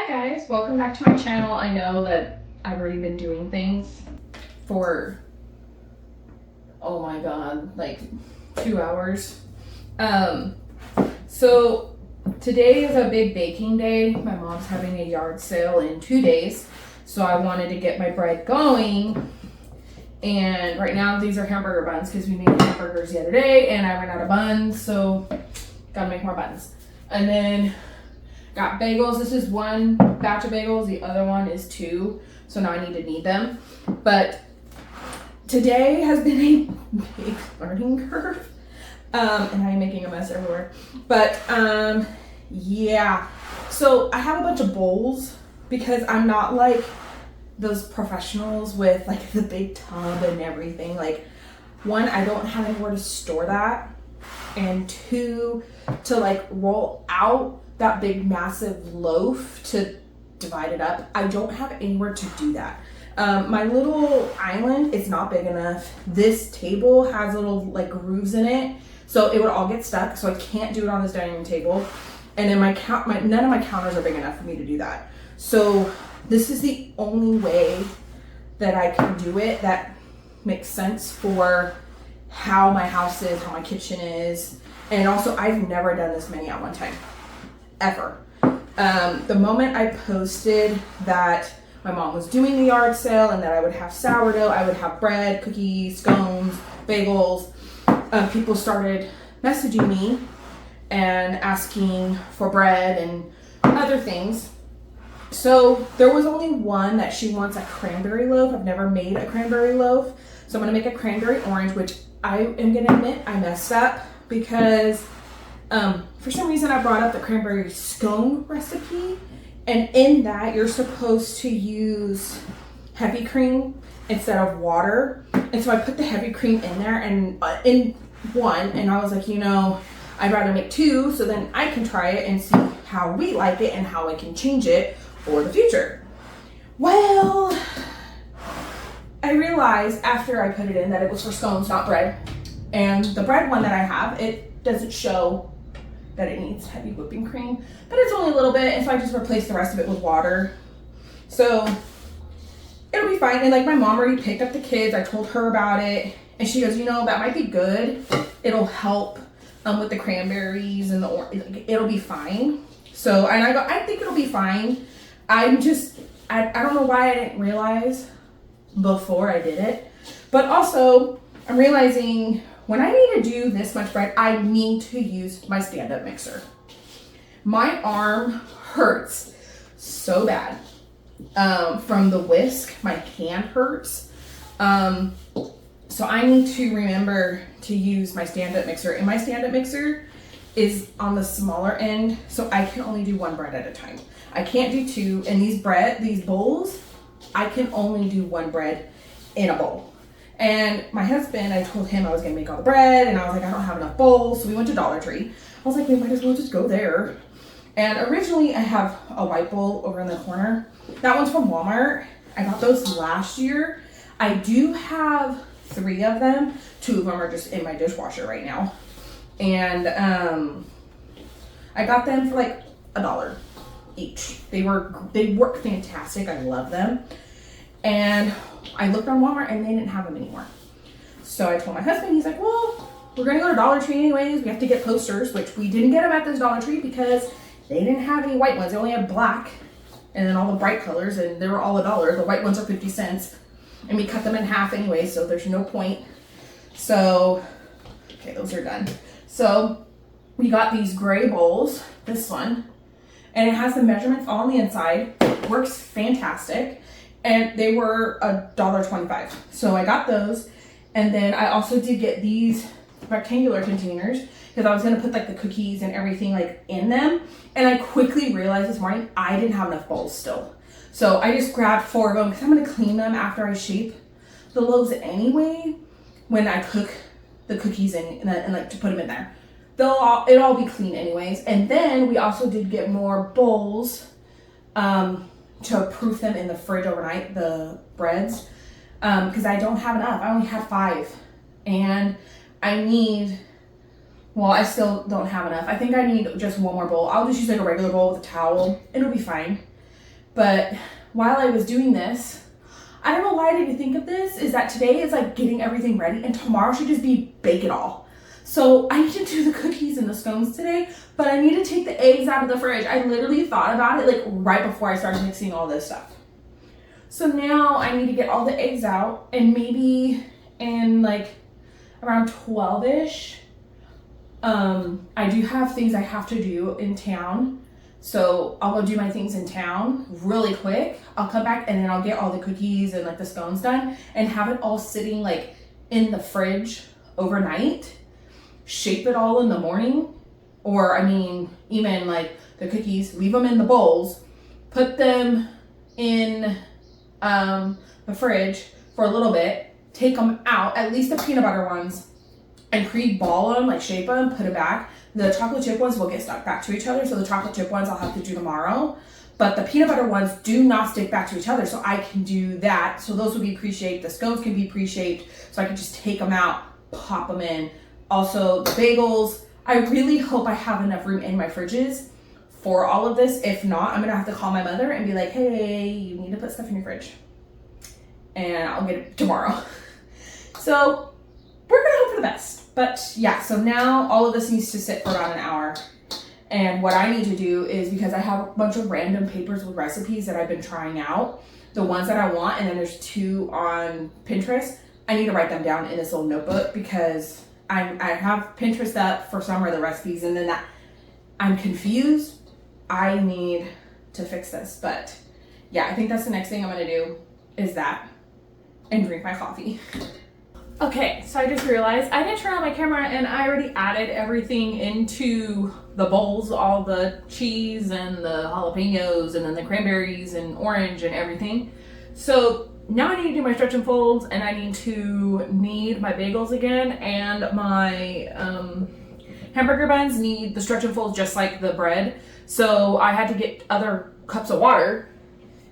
guys, welcome back to my channel. I know that I've already been doing things for, oh my god, like 2 hours. So today is a big baking day. My mom's having a yard sale in 2 days, so I wanted to get my bread going. And right now these are hamburger buns because we made hamburgers the other day and I ran out of buns, so gotta make more buns. And then got bagels. This is one batch of bagels, the other one is 2, so now I need to knead them. But today has been a big learning curve, and I'm making a mess everywhere. But yeah, so I have a bunch of bowls because I'm not like those professionals with like the big tub and everything. Like, one, I don't have anywhere to store that, and 2, to like roll out that big massive loaf to divide it up. I don't have anywhere to do that. My little island is not big enough. This table has little like grooves in it, so it would all get stuck, so I can't do it on this dining room table. And then none of my counters are big enough for me to do that. So this is the only way that I can do it that makes sense for how my house is, how my kitchen is. And also, I've never done this many at one time, ever. The moment I posted that my mom was doing the yard sale and that I would have sourdough, I would have bread, cookies, scones, bagels, people started messaging me and asking for bread and other things. So there was only one that she wants, a cranberry loaf. I've never made a cranberry loaf, so I'm gonna make a cranberry orange, which I am gonna admit I messed up because for some reason I brought up the cranberry scone recipe, and in that you're supposed to use heavy cream instead of water. And so I put the heavy cream in there and in one, and I was like, I'd rather make 2 so then I can try it and see how we like it and how I can change it for the future. Well, I realized after I put it in that it was for scones, not bread. And the bread one that I have, it doesn't show that it needs heavy whipping cream, but it's only a little bit, and so I just replaced the rest of it with water. So it'll be fine. And like, my mom already picked up the kids. I told her about it, and she goes, that might be good. It'll help with the cranberries and the orange. It'll be fine. So, and I go, I think it'll be fine. I don't know why I didn't realize before I did it, but also I'm realizing when I need to do this much bread, I need to use my stand-up mixer. My arm hurts so bad from the whisk. My hand hurts. So I need to remember to use my stand-up mixer. And my stand-up mixer is on the smaller end, so I can only do 1 bread at a time. I can't do 2. And these bowls, I can only do 1 bread in a bowl. And my husband, I told him I was gonna make all the bread, and I was like, I don't have enough bowls, so we went to Dollar Tree. I was like, we might as well just go there. And originally I have a white bowl over in the corner. That one's from Walmart. I got those last year. I do have 3 of them. 2 of them are just in my dishwasher right now. And I got them for like $1 each. They work fantastic. I love them. And I looked on Walmart and they didn't have them anymore. So I told my husband, he's like, well, we're gonna go to Dollar Tree anyways. We have to get posters, which we didn't get them at this Dollar Tree because they didn't have any white ones. They only had black and then all the bright colors, and they were all $1. The white ones are 50 cents. And we cut them in half anyway, so there's no point. So, okay, those are done. So we got these gray bowls, this one, and it has the measurements all on the inside. It works fantastic. And they were $1.25. So I got those. And then I also did get these rectangular containers because I was gonna put like the cookies and everything like in them. And I quickly realized this morning I didn't have enough bowls still. So I just grabbed 4 of them because I'm gonna clean them after I shape the loaves anyway when I cook the cookies and like to put them in there. It'll all be clean anyways. And then we also did get more bowls to proof them in the fridge overnight, the breads, because I don't have enough. I only have 5, and I still don't have enough. I think I need just 1 more bowl. I'll just use like a regular bowl with a towel. It'll be fine. But while I was doing this, I don't know why I didn't think of this, is that today is like getting everything ready and tomorrow should just be bake it all. So I need to do the cookies and the scones today, but I need to take the eggs out of the fridge. I literally thought about it like right before I started mixing all this stuff. So now I need to get all the eggs out, and maybe in like around 12ish, I do have things I have to do in town. So I'll go do my things in town really quick. I'll come back and then I'll get all the cookies and like the scones done and have it all sitting like in the fridge overnight. Shape it all in the morning, or I mean, even like the cookies, leave them in the bowls, put them in the fridge for a little bit, take them out, at least the peanut butter ones, and pre-ball them, like shape them, put it back. The chocolate chip ones will get stuck back to each other, so the chocolate chip ones I'll have to do tomorrow. But the peanut butter ones do not stick back to each other, so I can do that. So those will be pre-shaped. The scones can be pre-shaped, so I can just take them out, pop them in. Also, the bagels, I really hope I have enough room in my fridges for all of this. If not, I'm gonna have to call my mother and be like, hey, you need to put stuff in your fridge. And I'll get it tomorrow. So we're gonna hope for the best. But yeah, so now all of this needs to sit for about an hour. And what I need to do is, because I have a bunch of random papers with recipes that I've been trying out, the ones that I want, and then there's 2 on Pinterest, I need to write them down in this little notebook, because I have Pinterest up for some of the recipes, and then that I'm confused. I need to fix this. But yeah, I think that's the next thing I'm gonna do, is that, and drink my coffee. Okay, so I just realized I didn't turn on my camera and I already added everything into the bowls, all the cheese and the jalapenos and then the cranberries and orange and everything. So now I need to do my stretch and folds, and I need to knead my bagels again, and my hamburger buns need the stretch and folds just like the bread. So I had to get other cups of water,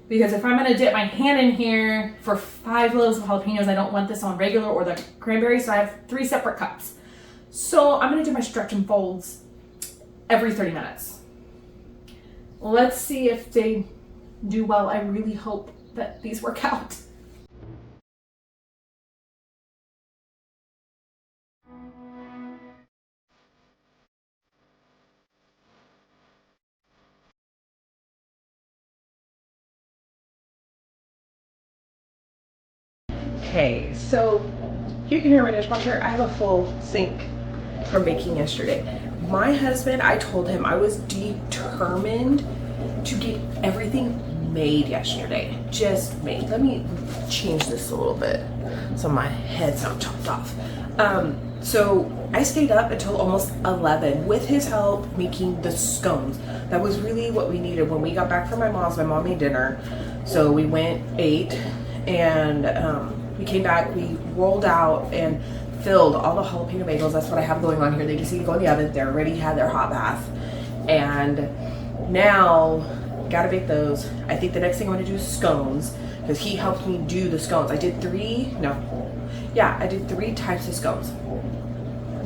because if I'm gonna dip my hand in here for 5 loaves of jalapenos, I don't want this on regular or the cranberry, so I have 3 separate cups. So I'm gonna do my stretch and folds every 30 minutes. Let's see if they do well. I really hope that these work out. Okay, so you can hear my dishwasher. I have a full sink from baking yesterday. My husband, I told him I was determined to get everything made yesterday. Just made. Let me change this a little bit so my head's not chopped off. So I stayed up until almost 11 with his help making the scones. That was really what we needed. When we got back from my mom's, my mom made dinner. So we went, ate, and we came back, we rolled out and filled all the jalapeno bagels. That's what I have going on here. They just need to go in the oven. They already had their hot bath. And now, gotta bake those. I think the next thing I'm gonna do is scones, because he helped me do the scones. I did 3 types of scones.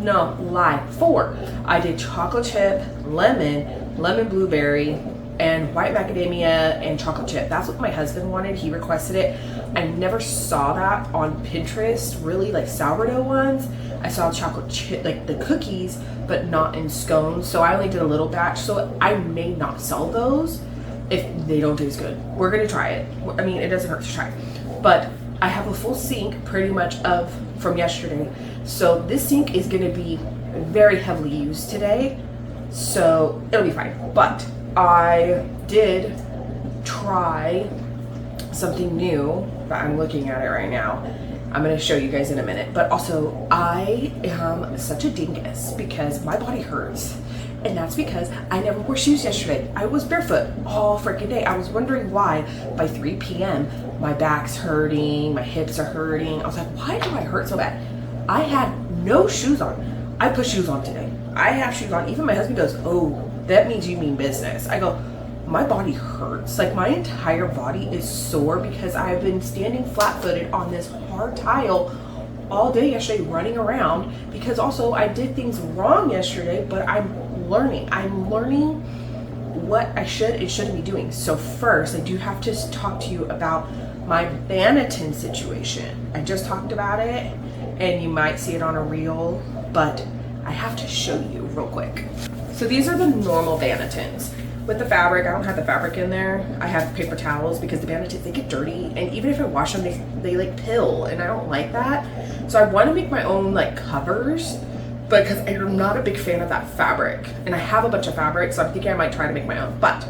No, lie, 4. I did chocolate chip, lemon blueberry, and white macadamia and chocolate chip. That's what my husband wanted. He requested it. I never saw that on Pinterest, really, like sourdough ones. I saw chocolate chip, like the cookies, but not in scones. So I only did a little batch. So I may not sell those if they don't taste good. We're gonna try it. I mean, it doesn't hurt to try. But I have a full sink pretty much from yesterday. So this sink is gonna be very heavily used today. So it'll be fine. But I did try something new, but I'm looking at it right now. I'm gonna show you guys in a minute. But also, I am such a dingus because my body hurts. And that's because I never wore shoes yesterday. I was barefoot all freaking day. I was wondering why by 3 p.m. my back's hurting, my hips are hurting. I was like, why do I hurt so bad? I had no shoes on. I put shoes on today. I have shoes on. Even my husband goes, oh, that means you mean business. I go, my body hurts. Like my entire body is sore because I've been standing flat-footed on this hard tile all day yesterday, running around, because also I did things wrong yesterday, but I'm learning what I should and shouldn't be doing. So first, I do have to talk to you about my Banneton situation. I just talked about it, and you might see it on a reel, but I have to show you real quick. So these are the normal Bannetons. With the fabric, I don't have the fabric in there. I have paper towels because the Bannetons, they get dirty, and even if I wash them, they like pill, and I don't like that. So I want to make my own like covers, because I'm not a big fan of that fabric, and I have a bunch of fabric, so I'm thinking I might try to make my own, but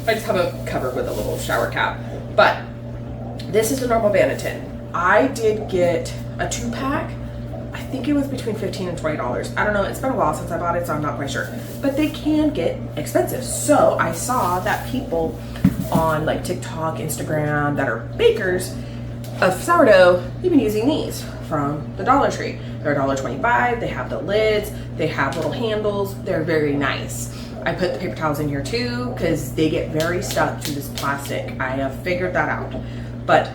I just have a cover with a little shower cap. But this is the normal Banneton. I did get a 2-pack. I think it was between $15 and $20. I don't know, it's been a while since I bought it, so I'm not quite sure. But they can get expensive. So I saw that people on like TikTok, Instagram that are bakers of sourdough, they've been using these from the Dollar Tree. They're $1.25, they have the lids, they have little handles, they're very nice. I put the paper towels in here too, because they get very stuck to this plastic. I have figured that out. But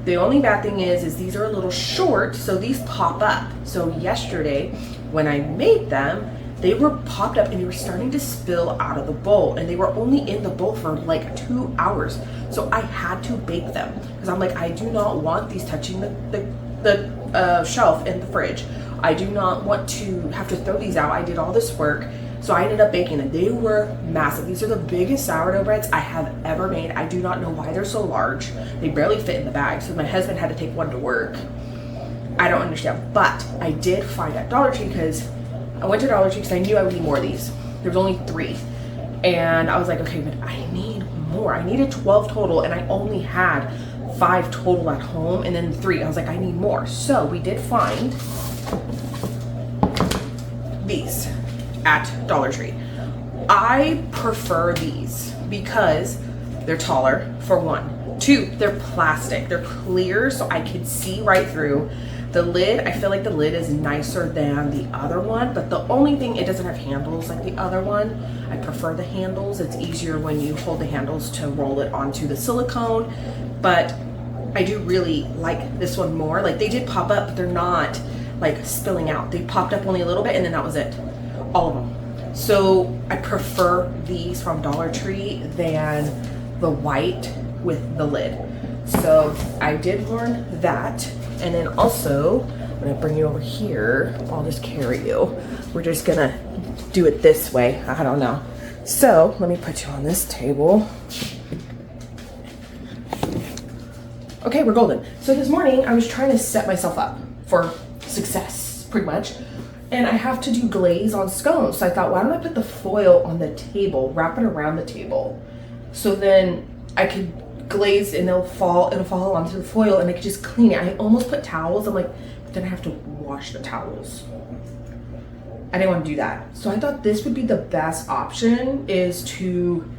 the only bad thing is these are a little short, so these pop up. So yesterday, when I made them, they were popped up and they were starting to spill out of the bowl, and they were only in the bowl for like 2 hours. So I had to bake them because I'm like, I do not want these touching the shelf in the fridge. I do not want to have to throw these out. I did all this work. So I ended up baking them. They were massive. These are the biggest sourdough breads I have ever made. I do not know why they're so large. They barely fit in the bag, so my husband had to take one to work. I don't understand, but I did find at Dollar Tree, because I went to Dollar Tree because I knew I would need more of these. There was only 3. And I was like, okay, but I need more. I needed 12 total, and I only had 5 total at home, and then 3. I was like, I need more. So we did find these at Dollar Tree. I prefer these because they're taller, for 1. 2, they're plastic. They're clear, so I can see right through. The lid, I feel like the lid is nicer than the other one, but the only thing, it doesn't have handles like the other one. I prefer the handles. It's easier when you hold the handles to roll it onto the silicone, but I do really like this one more. Like, they did pop up, but they're not like spilling out. They popped up only a little bit, and then that was it. All of them. So I prefer these from Dollar Tree than the white with the lid. So I did learn that. And then also, I'm gonna bring you over here. I'll just carry you. We're just gonna do it this way. I don't know. So let me put you on this table. Okay, we're golden. So this morning I was trying to set myself up for success, pretty much. And I have to do glaze on scones. So I thought, why don't I put the foil on the table, wrap it around the table, so then I could glaze and it'll fall onto the foil, and I could just clean it. I almost put towels. I'm like, but then I have to wash the towels. I didn't want to do that. So I thought this would be the best option, is to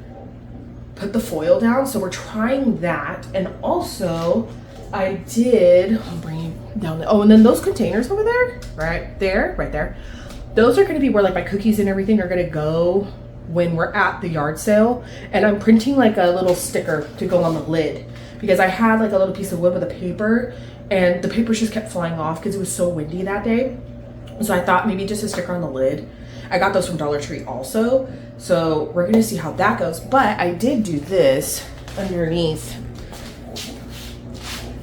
put the foil down. So we're trying that. And also I'll bring you down there. Oh, and then those containers over there, right there. Those are going to be where like my cookies and everything are going to go when we're at the yard sale. And I'm printing like a little sticker to go on the lid, because I had like a little piece of wood with a paper, and the papers just kept flying off because it was so windy that day. So I thought maybe just a sticker on the lid. I got those from Dollar Tree also. So we're going to see how that goes. But I did do this underneath.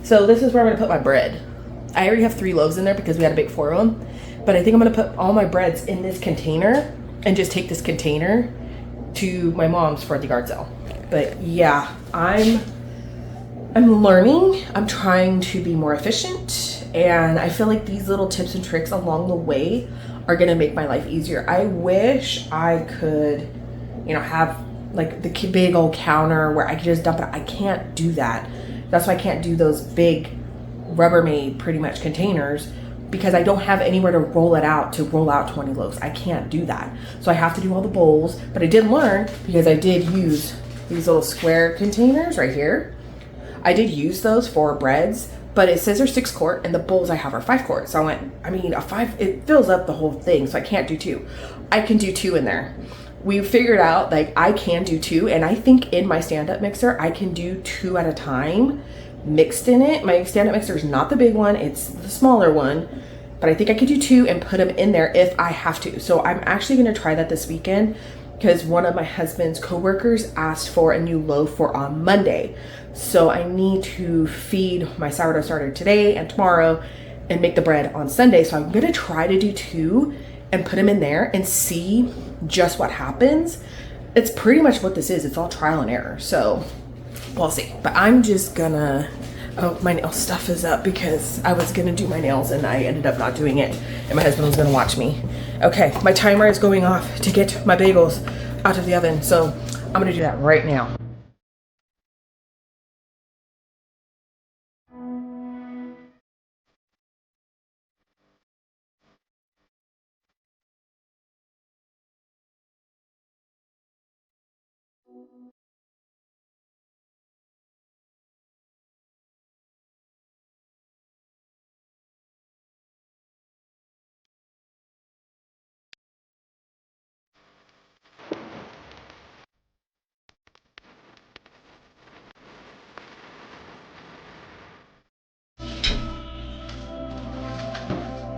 So this is where I'm going to put my bread. I already have 3 loaves in there because we had to bake 4 of them. But I think I'm going to put all my breads in this container and just take this container to my mom's for the yard sale. But yeah, I'm learning. I'm trying to be more efficient, and I feel like these little tips and tricks along the way are going to make my life easier. I wish I could, have like the big old counter where I could just dump it. I can't do that. That's why I can't do those big Rubbermaid pretty much containers, because I don't have anywhere to roll it out, to roll out 20 loaves. I can't do that. So I have to do all the bowls. But I did learn, because I did use these little square containers right here. I did use those for breads, but it says they're 6 quart and the bowls I have are 5 quart. So I went, a 5, it fills up the whole thing. So I can't do 2. I can do 2 in there. We figured out like I can do 2, and I think in my stand-up mixer, I can do 2 at a time mixed in it. My stand-up mixer is not the big one, it's the smaller one, but I think I could do 2 and put them in there if I have to. So I'm actually going to try that this weekend, because one of my husband's coworkers asked for a new loaf for on Monday. So I need to feed my sourdough starter today and tomorrow and make the bread on Sunday. So I'm gonna try to do 2 and put them in there and see just what happens. It's pretty much what this is. It's all trial and error. So we'll see. But I'm just gonna, oh, my nail stuff is up because I was gonna do my nails and I ended up not doing it. And my husband was gonna watch me. Okay, my timer is going off to get my bagels out of the oven. So I'm gonna do that right now.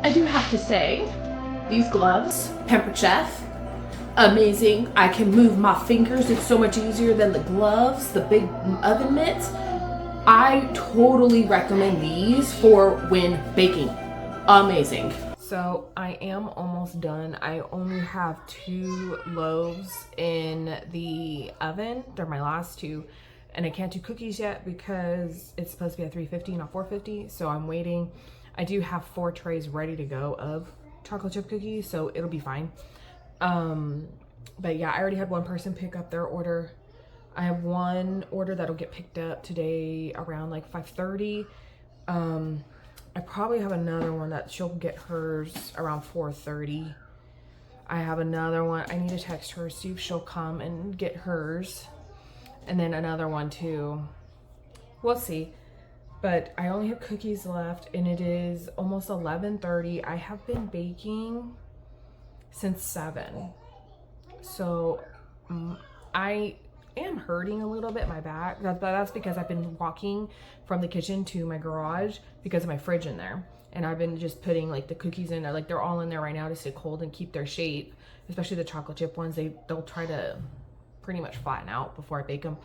I do have to say, these gloves, Pampered Chef, amazing. I can move my fingers. It's so much easier than the gloves, the big oven mitts. I totally recommend these for when baking. Amazing. So I am almost done. I only have 2 loaves in the oven. They're my last 2. And I can't do cookies yet because it's supposed to be at 350, not 450. So I'm waiting. I do have 4 trays ready to go of chocolate chip cookies, so it'll be fine. But yeah, I already had one person pick up their order. I have one order that'll get picked up today around like 5:30. I probably have another one that she'll get hers around 4:30. I have another one. I need to text her, see if she'll come and get hers. And then another one too. We'll see. But I only have cookies left and it is almost 11:30. I have been baking since 7. So I am hurting a little bit, my back. That's because I've been walking from the kitchen to my garage because of my fridge in there. And I've been just putting like the cookies in there. Like they're all in there right now to stay cold and keep their shape. Especially the chocolate chip ones. They'll try to pretty much flatten out before I bake them.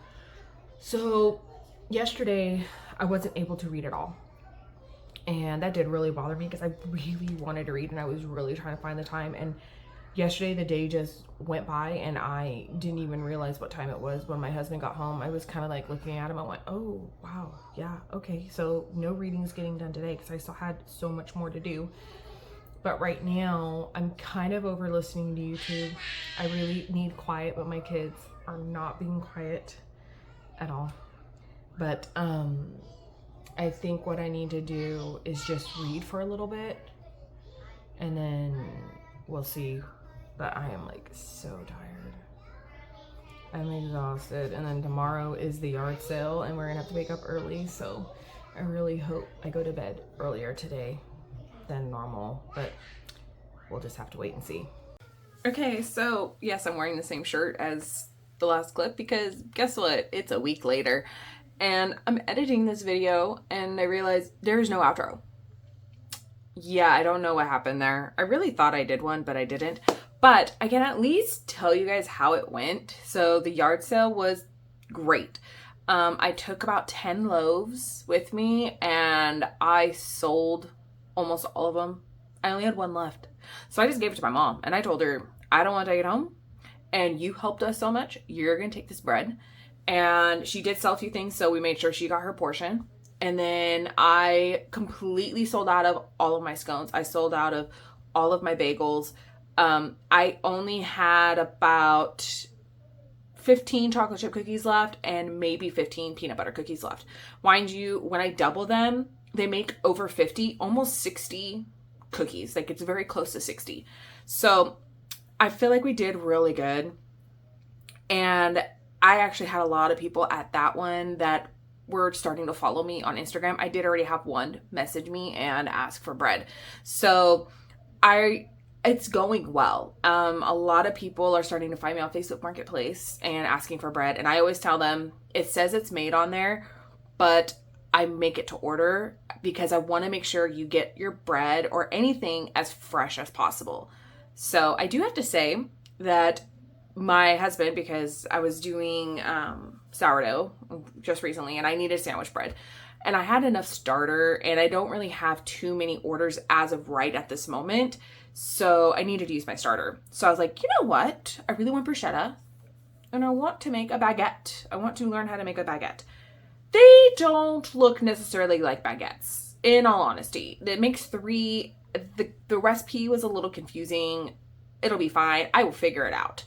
So yesterday I wasn't able to read at all. And that did really bother me because I really wanted to read and I was really trying to find the time. And yesterday the day just went by and I didn't even realize what time it was. When my husband got home, I was kind of like looking at him. I went, oh, wow, yeah, okay. So no reading is getting done today because I still had so much more to do. But right now I'm kind of over listening to YouTube. I really need quiet, but my kids are not being quiet at all. But I think what I need to do is just read for a little bit and then we'll see. But I am like so tired. I'm exhausted. And then tomorrow is the yard sale and we're gonna have to wake up early. So I really hope I go to bed earlier today than normal, but we'll just have to wait and see. Okay, so yes, I'm wearing the same shirt as the last clip because guess what? It's a week later. And I'm editing this video and I realized there's no outro. Yeah, I don't know what happened there. I really thought I did one, but I didn't. But I can at least tell you guys how it went. So the yard sale was great. I took about 10 loaves with me and I sold almost all of them. I only had 1 left. So I just gave it to my mom and I told her, I don't want to take it home. And you helped us so much. You're going to take this bread. And she did sell a few things, so we made sure she got her portion. And then I completely sold out of all of my scones. I sold out of all of my bagels. I only had about 15 chocolate chip cookies left and maybe 15 peanut butter cookies left. Mind you, when I double them, they make over 50, almost 60 cookies. Like it's very close to 60. So I feel like we did really good. And I actually had a lot of people at that one that were starting to follow me on Instagram. I did already have one message me and ask for bread. So it's going well. A lot of people are starting to find me on Facebook Marketplace and asking for bread. And I always tell them, it says it's made on there, but I make it to order because I want to make sure you get your bread or anything as fresh as possible. So I do have to say that my husband, because I was doing sourdough just recently and I needed sandwich bread. And I had enough starter and I don't really have too many orders as of right at this moment. So I needed to use my starter. So I was like, you know what? I really want bruschetta and I want to make a baguette. I want to learn how to make a baguette. They don't look necessarily like baguettes, in all honesty. It makes 3. The recipe was a little confusing. It'll be fine. I will figure it out.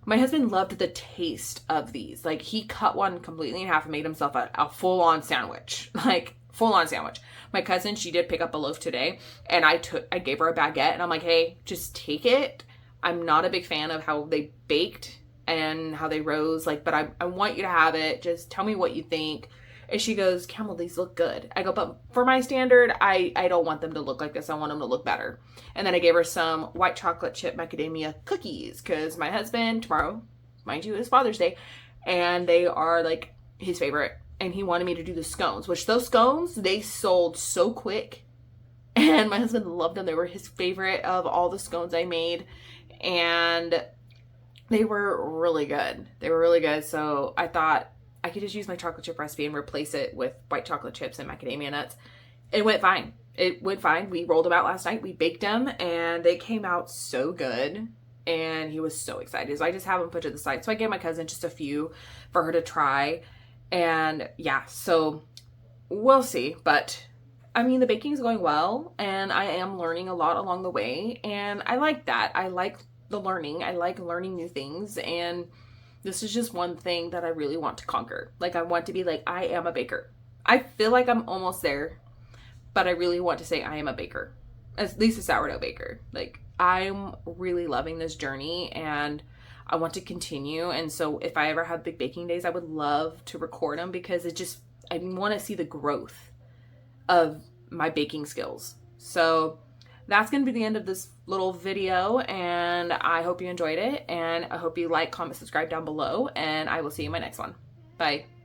My husband loved the taste of these. Like, he cut one completely in half and made himself a full-on sandwich. Like, full-on sandwich. My cousin, she did pick up a loaf today, and I gave her a baguette, and I'm like, hey, just take it. I'm not a big fan of how they baked and how they rose, like, but I want you to have it. Just tell me what you think. And she goes, Camel, these look good. I go, but for my standard, I don't want them to look like this. I want them to look better. And then I gave her some white chocolate chip macadamia cookies because my husband, tomorrow, mind you, is Father's Day, and they are like his favorite. And he wanted me to do the scones, which those scones, they sold so quick. And my husband loved them. They were his favorite of all the scones I made. And they were really good. They were really good. So I thought I could just use my chocolate chip recipe and replace it with white chocolate chips and macadamia nuts. It went fine. It went fine. We rolled them out last night. We baked them and they came out so good. And he was so excited. So I just have them put to the side. So I gave my cousin just a few for her to try. And yeah, so we'll see. But I mean, the baking is going well and I am learning a lot along the way. And I like that. I like the learning. I like learning new things. And this is just one thing that I really want to conquer. Like, I want to be like, I am a baker. I feel like I'm almost there, but I really want to say I am a baker. At least a sourdough baker. Like, I'm really loving this journey and I want to continue. And so if I ever have big baking days, I would love to record them because I want to see the growth of my baking skills. So that's going to be the end of this little video, and I hope you enjoyed it, and I hope you like, comment, subscribe down below, and I will see you in my next one. Bye.